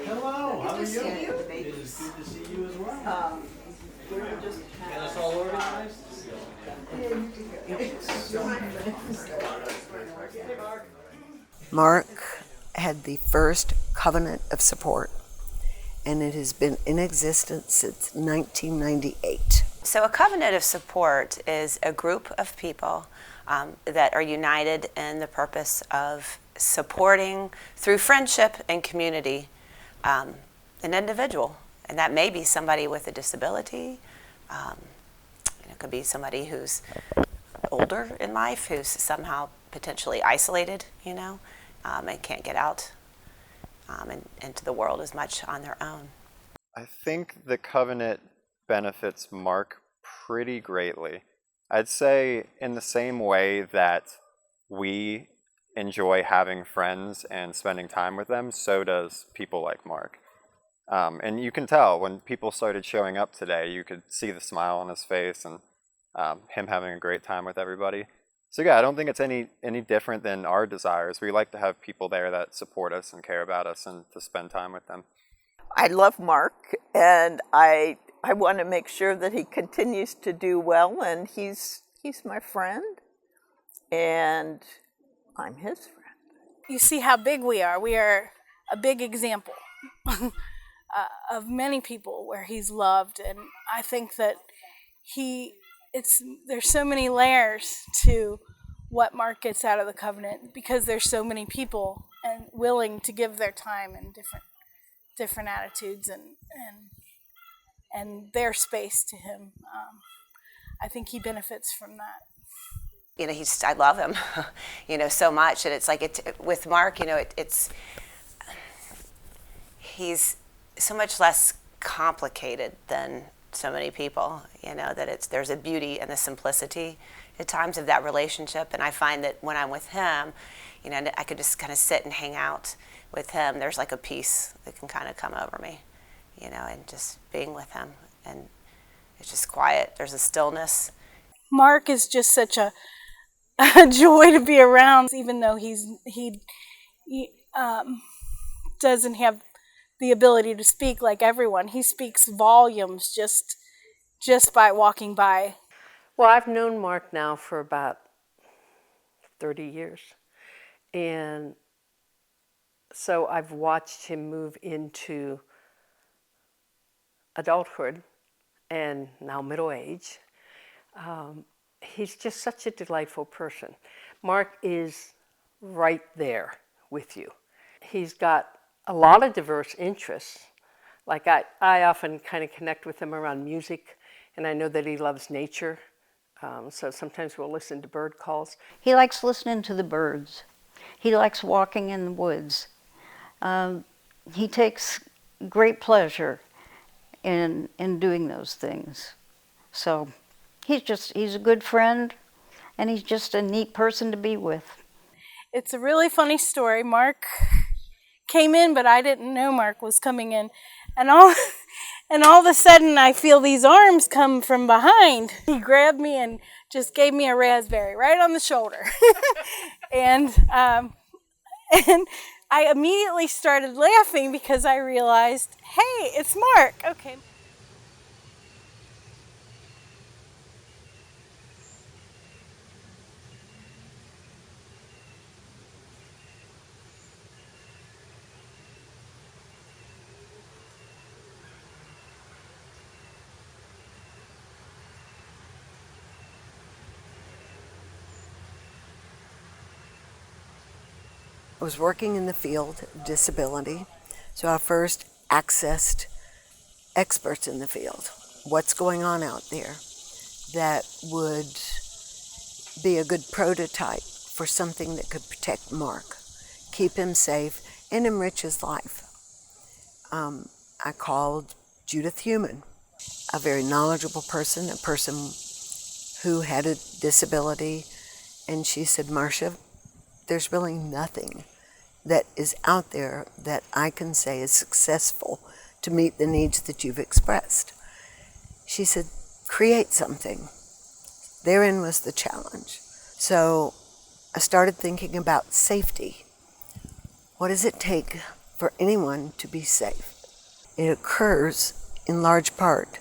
Hello, how are you? It is good to see you as well. Get us all organized? Mark had the first covenant of support, and it has been in existence since 1998. So a covenant of support is a group of people that are united in the purpose of supporting, through friendship and community, an individual. And that may be somebody with a disability. It could be somebody who's older in life, who's somehow potentially isolated, and can't get out and into the world as much on their own. I think the covenant benefits Mark pretty greatly. I'd say in the same way that we enjoy having friends and spending time with them, so does people like Mark. And you can tell when people started showing up today, you could see the smile on his face and him having a great time with everybody. So yeah, I don't think it's any different than our desires. We like to have people there that support us and care about us and to spend time with them. I love Mark, and I want to make sure that he continues to do well, and he's my friend, and I'm his friend. You see how big we are. We are a big example of many people where he's loved, and I think that there's so many layers to what Mark gets out of the covenant because there's so many people and willing to give their time and different attitudes and their space to him. I think he benefits from that. I love him, so much, and it's like with Mark, he's so much less complicated than so many people, that there's a beauty and the simplicity at times of that relationship, and I find that when I'm with him, I could just kind of sit and hang out with him. There's like a peace that can kind of come over me, and just being with him, and it's just quiet. There's a stillness. Mark is just such a joy to be around, even though he doesn't have the ability to speak like everyone. He speaks volumes just by walking by. Well, I've known Mark now for about 30 years. And so I've watched him move into adulthood and now middle age. He's just such a delightful person. Mark is right there with you. He's got a lot of diverse interests. Like I often kind of connect with him around music, and I know that he loves nature. So sometimes we'll listen to bird calls. He likes listening to the birds. He likes walking in the woods. He takes great pleasure in doing those things. So he's a good friend, and he's just a neat person to be with. It's a really funny story. Mark came in, but I didn't know Mark was coming in. And all of a sudden, I feel these arms come from behind. He grabbed me and just gave me a raspberry right on the shoulder. and I immediately started laughing because I realized, hey, it's Mark. Okay. I was working in the field of disability, so I first accessed experts in the field. What's going on out there that would be a good prototype for something that could protect Mark, keep him safe, and enrich his life. I called Judith Heumann, a very knowledgeable person, a person who had a disability, and she said, Marcia, there's really nothing that is out there that I can say is successful to meet the needs that you've expressed. She said, create something. Therein was the challenge. So I started thinking about safety What does it take for anyone to be safe? It occurs in large part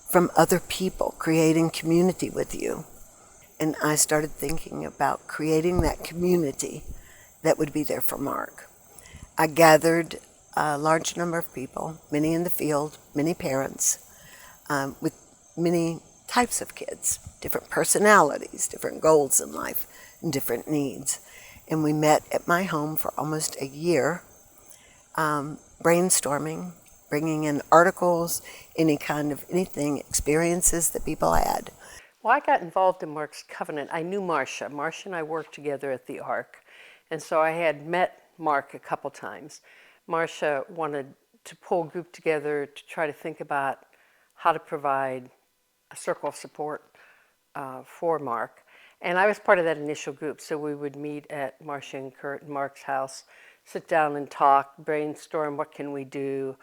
from other people creating community with you. And I started thinking about creating that community that would be there for Mark. I gathered a large number of people, many in the field, many parents, with many types of kids, different personalities, different goals in life, and different needs. And we met at my home for almost a year, brainstorming, bringing in articles, anything, experiences that people had. Well, I got involved in Mark's Covenant. I knew Marcia. Marcia and I worked together at the Ark. And so I had met Mark a couple times. Marcia wanted to pull a group together to try to think about how to provide a circle of support for Mark. And I was part of that initial group. So we would meet at Marcia and Kurt and Mark's house, sit down and talk, brainstorm, what can we do?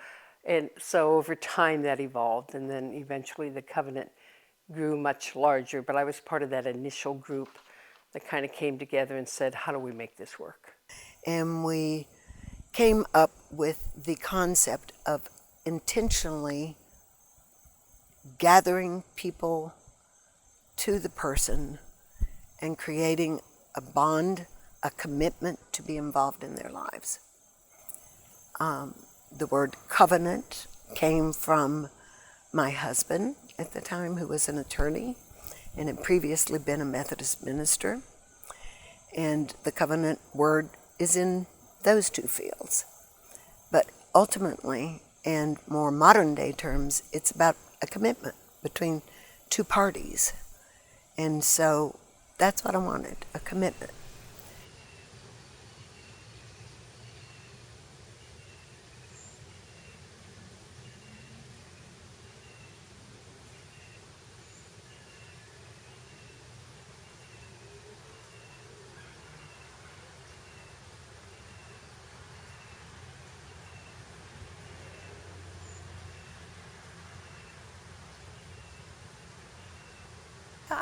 And so over time that evolved. And then eventually the Covenant grew much larger, but I was part of that initial group that kind of came together and said, how do we make this work? And we came up with the concept of intentionally gathering people to the person and creating a bond, a commitment to be involved in their lives. The word covenant came from my husband at the time, who was an attorney and had previously been a Methodist minister. And the covenant word is in those two fields. But ultimately, and more modern day terms, it's about a commitment between two parties. And so that's what I wanted, a commitment.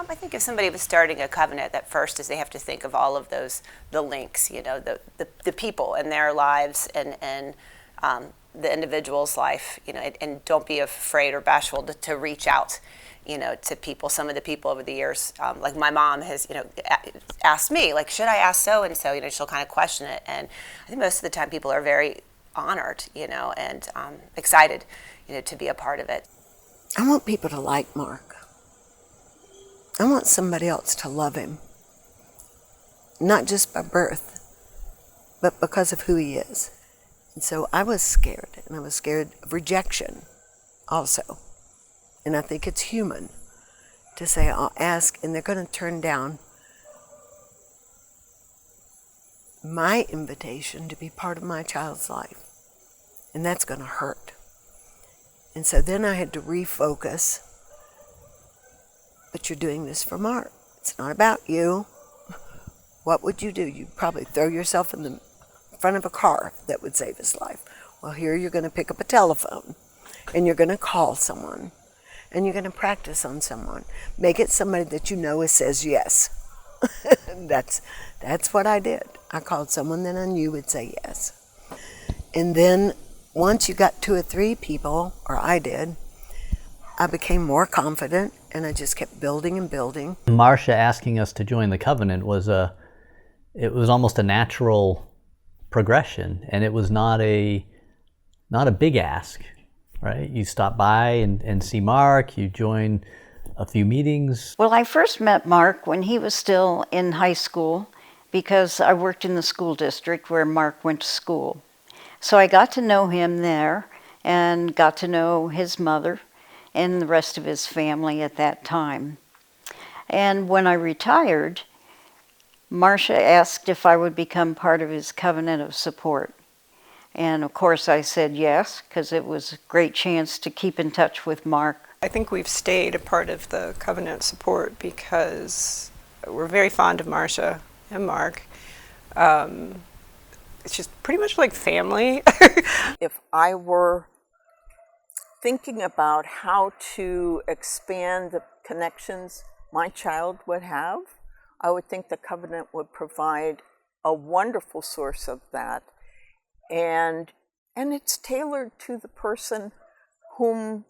I think if somebody was starting a covenant, that first is they have to think of all of those, the links, the people in their lives and the individual's life, and don't be afraid or bashful to reach out, to people. Some of the people over the years, like my mom has, asked me, like, should I ask so-and-so? She'll kind of question it. And I think most of the time people are very honored, and excited, to be a part of it. I want people to like Mark. I want somebody else to love him, not just by birth, but because of who he is. And so I was scared, and I was scared of rejection also. And I think it's human to say, I'll ask, and they're going to turn down my invitation to be part of my child's life. And that's going to hurt. And so then I had to refocus. But you're doing this for Mark. It's not about you. What would you do? You'd probably throw yourself in the front of a car that would save his life. Well, here you're going to pick up a telephone, and you're going to call someone, and you're going to practice on someone. Make it somebody that says yes. That's what I did. I called someone that I knew would say yes. And then once you got 2 or 3 people, or I did, I became more confident, and I just kept building and building. Marcia asking us to join the covenant was almost a natural progression, and it was not a big ask, right? You stop by and see Mark, you join a few meetings. Well, I first met Mark when he was still in high school because I worked in the school district where Mark went to school. So I got to know him there and got to know his mother and the rest of his family at that time. And when I retired, Marcia asked if I would become part of his covenant of support. And of course I said yes, because it was a great chance to keep in touch with Mark. I think we've stayed a part of the covenant support because we're very fond of Marcia and Mark. It's just pretty much like family. If I were thinking about how to expand the connections my child would have, I would think the covenant would provide a wonderful source of that. and it's tailored to the person whom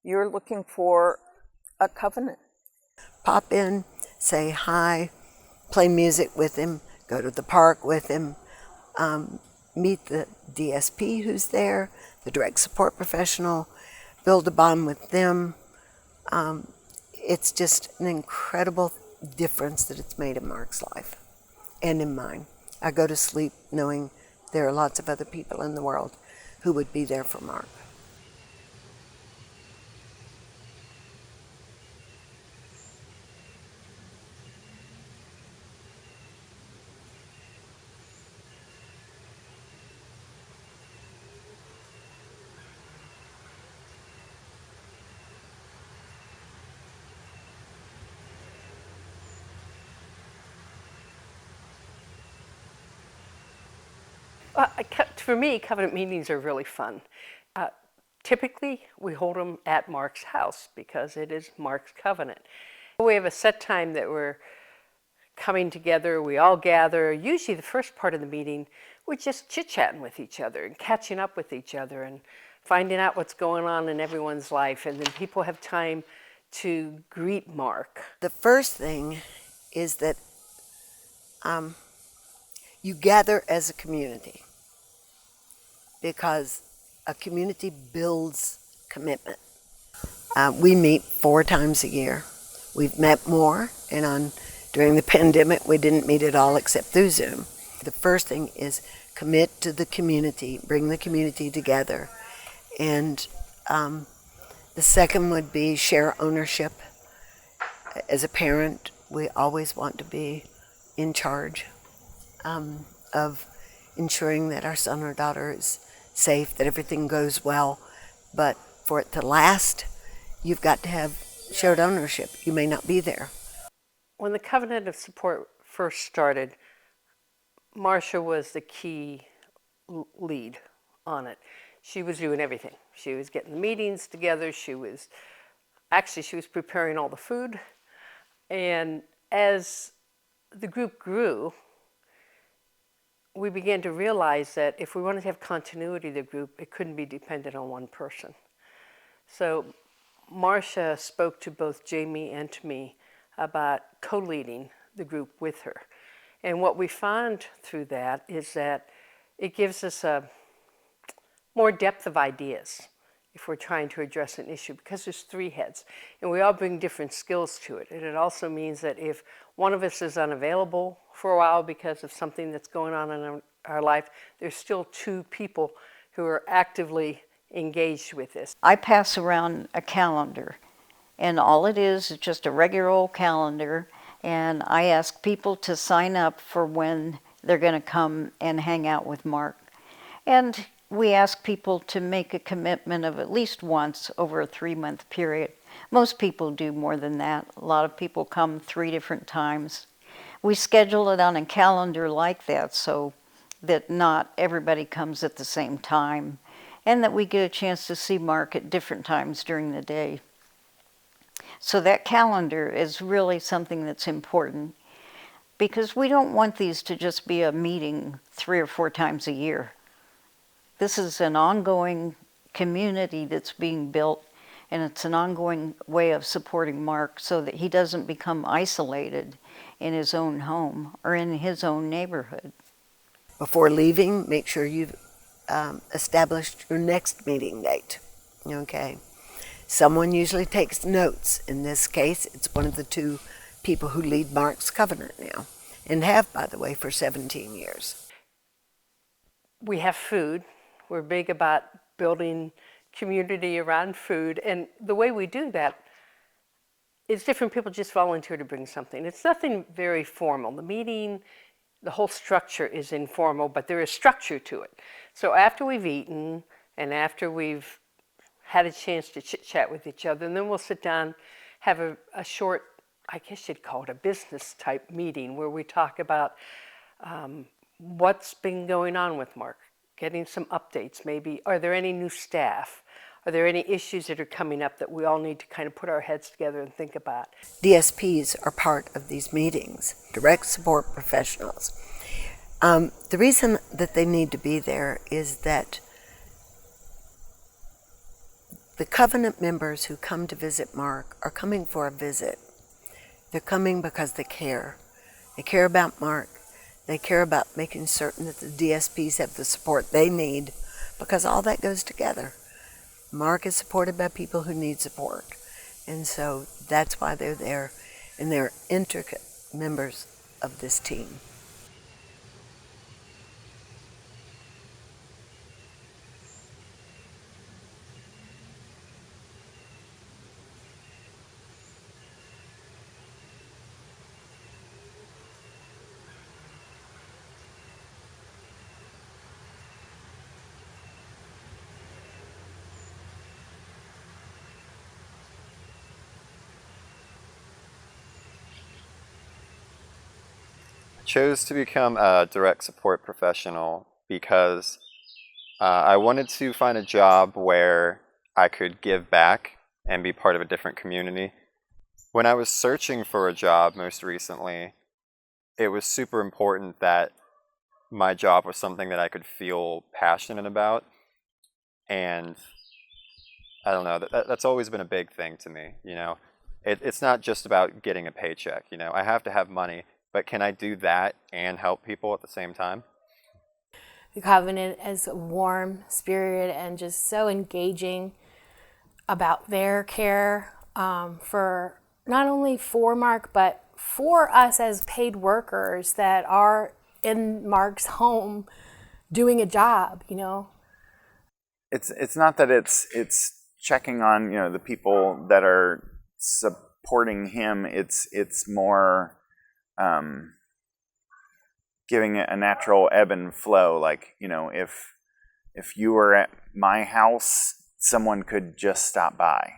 you're looking for a covenant. Pop in, say hi, play music with him, go to the park with him, meet the DSP who's there, the direct support professional, build a bond with them. It's just an incredible difference that it's made in Mark's life and in mine. I go to sleep knowing there are lots of other people in the world who would be there for Mark. For me, covenant meetings are really fun. Typically, we hold them at Mark's house because it is Mark's covenant. We have a set time that we're coming together, we all gather. Usually the first part of the meeting, we're just chit-chatting with each other and catching up with each other and finding out what's going on in everyone's life. And then people have time to greet Mark. The first thing is that you gather as a community, because a community builds commitment. We meet 4 times a year. We've met more, and during the pandemic we didn't meet at all except through Zoom. The first thing is commit to the community, bring the community together. And the second would be share ownership. As a parent, we always want to be in charge of ensuring that our son or daughter is safe, that everything goes well. But for it to last, you've got to have shared ownership. You may not be there. When the Covenant of Support first started, Marcia was the key lead on it. She was doing everything. She was getting the meetings together. She was preparing all the food. And as the group grew, we began to realize that if we wanted to have continuity of the group, it couldn't be dependent on one person. So Marcia spoke to both Jamie and to me about co-leading the group with her. And what we found through that is that it gives us a more depth of ideas if we're trying to address an issue, because there's 3 heads and we all bring different skills to it. And it also means that if one of us is unavailable for a while because of something that's going on in our life, there's still 2 people who are actively engaged with this. I pass around a calendar, and all it is just a regular old calendar, and I ask people to sign up for when they're going to come and hang out with Mark. And we ask people to make a commitment of at least once over a 3-month period. Most people do more than that. A lot of people come 3 different times. We schedule it on a calendar like that so that not everybody comes at the same time, and that we get a chance to see Mark at different times during the day. So that calendar is really something that's important, because we don't want these to just be a meeting 3 or 4 times a year. This is an ongoing community that's being built, and it's an ongoing way of supporting Mark so that he doesn't become isolated in his own home or in his own neighborhood. Before leaving, make sure you've established your next meeting date. Okay. Someone usually takes notes. In this case, it's one of the 2 people who lead Mark's Covenant now, and have, by the way, for 17 years. We have food. We're big about building community around food. And the way we do that is different people just volunteer to bring something. It's nothing very formal. The meeting, the whole structure is informal, but there is structure to it. So after we've eaten and after we've had a chance to chit-chat with each other, and then we'll sit down, have a short, I guess you'd call it a business type meeting, where we talk about what's been going on with Mark, getting some updates maybe. Are there any new staff? Are there any issues that are coming up that we all need to kind of put our heads together and think about? DSPs are part of these meetings, direct support professionals. The reason that they need to be there is that the covenant members who come to visit Mark are coming for a visit. They're coming because they care. They care about Mark. They care about making certain that the DSPs have the support they need, because all that goes together. Mark is supported by people who need support. And so that's why they're there, and they're intricate members of this team. Chose to become a direct support professional because I wanted to find a job where I could give back and be part of a different community. When I was searching for a job most recently, it was super important that my job was something that I could feel passionate about. And I don't know, that's always been a big thing to me, you know. It's not just about getting a paycheck, you know. I have to have money, but can I do that and help people at the same time? The Covenant is warm spirited and just so engaging about their care for not only for Mark, but for us as paid workers that are in Mark's home doing a job, you know. It's not that it's checking on, you know, the people that are supporting him. It's more giving it a natural ebb and flow. Like, you know, if you were at my house, someone could just stop by.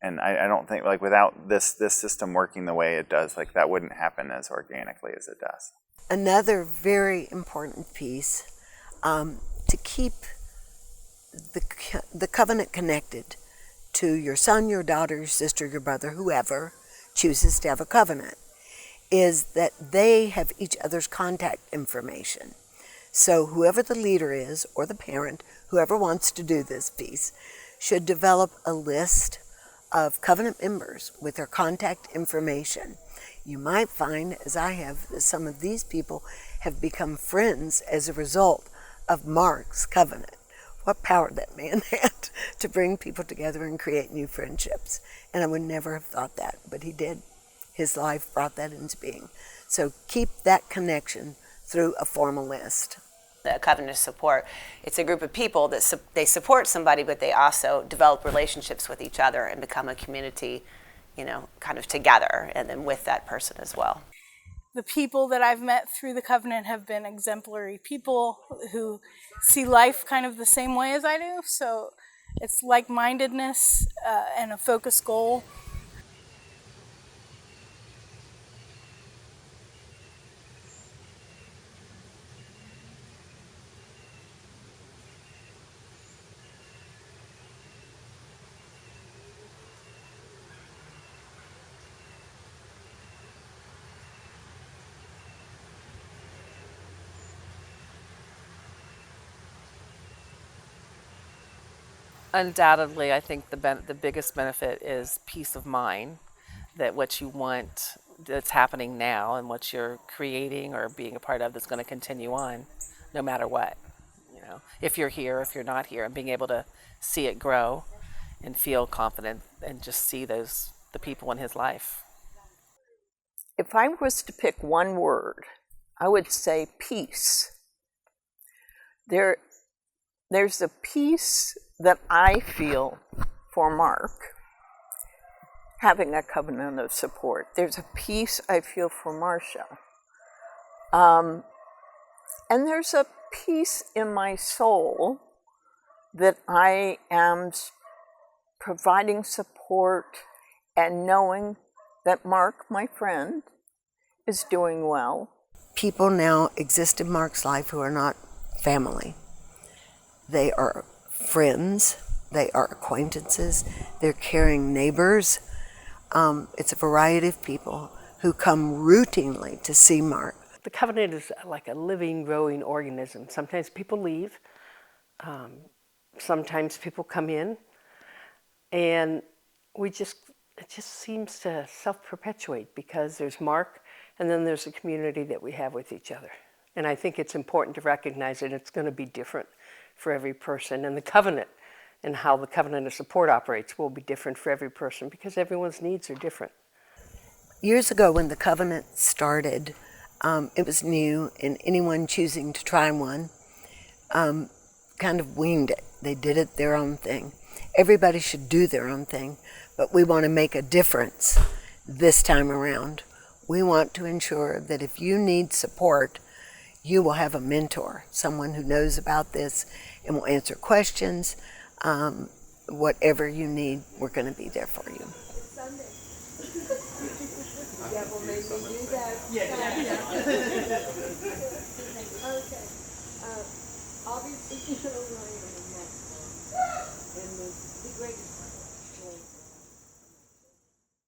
And I don't think, like, without this system working the way it does, like, that wouldn't happen as organically as it does. Another very important piece to keep the covenant connected to your son, your daughter, your sister, your brother, whoever chooses to have a covenant, is that they have each other's contact information. So whoever the leader is, or the parent, whoever wants to do this piece, should develop a list of covenant members with their contact information. You might find, as I have, that some of these people have become friends as a result of Mark's covenant. What power that man had to bring people together and create new friendships. And I would never have thought that, but he did. His life brought that into being. So keep that connection through a formal list. The covenant of support, it's a group of people that they support somebody, but they also develop relationships with each other and become a community, you know, kind of together, and then with that person as well. The people that I've met through the covenant have been exemplary people who see life kind of the same way as I do. So it's like-mindedness and a focused goal. Undoubtedly, I think the biggest benefit is peace of mind, that what you want that's happening now and what you're creating or being a part of that's going to continue on no matter what. You know, if you're here, if you're not here, and being able to see it grow and feel confident and just see the people in his life. If I was to pick one word, I would say peace. There's a peace that I feel for Mark, having a covenant of support. There's a peace I feel for Marcia. And there's a peace in my soul that I am providing support and knowing that Mark, my friend, is doing well. People now exist in Mark's life who are not family. They are friends, they are acquaintances, they're caring neighbors. It's a variety of people who come routinely to see Mark. the covenant is like a living, growing organism. Sometimes people leave, sometimes people come in, and it just seems to self-perpetuate because there's Mark, and then there's the community that we have with each other. And I think it's important to recognize that it's going to be different for every person, and the covenant and how the covenant of support operates will be different for every person because everyone's needs are different. Years ago when the covenant started, it was new, and anyone choosing to try one kind of winged it. They did it their own thing. Everybody should do their own thing, but we want to make a difference this time around. We want to ensure that if you need support, you will have a mentor, someone who knows about this and will answer questions. Whatever you need, we're going to be there for you. Yeah, well, maybe do that. Okay. Obviously, you know, Ryan.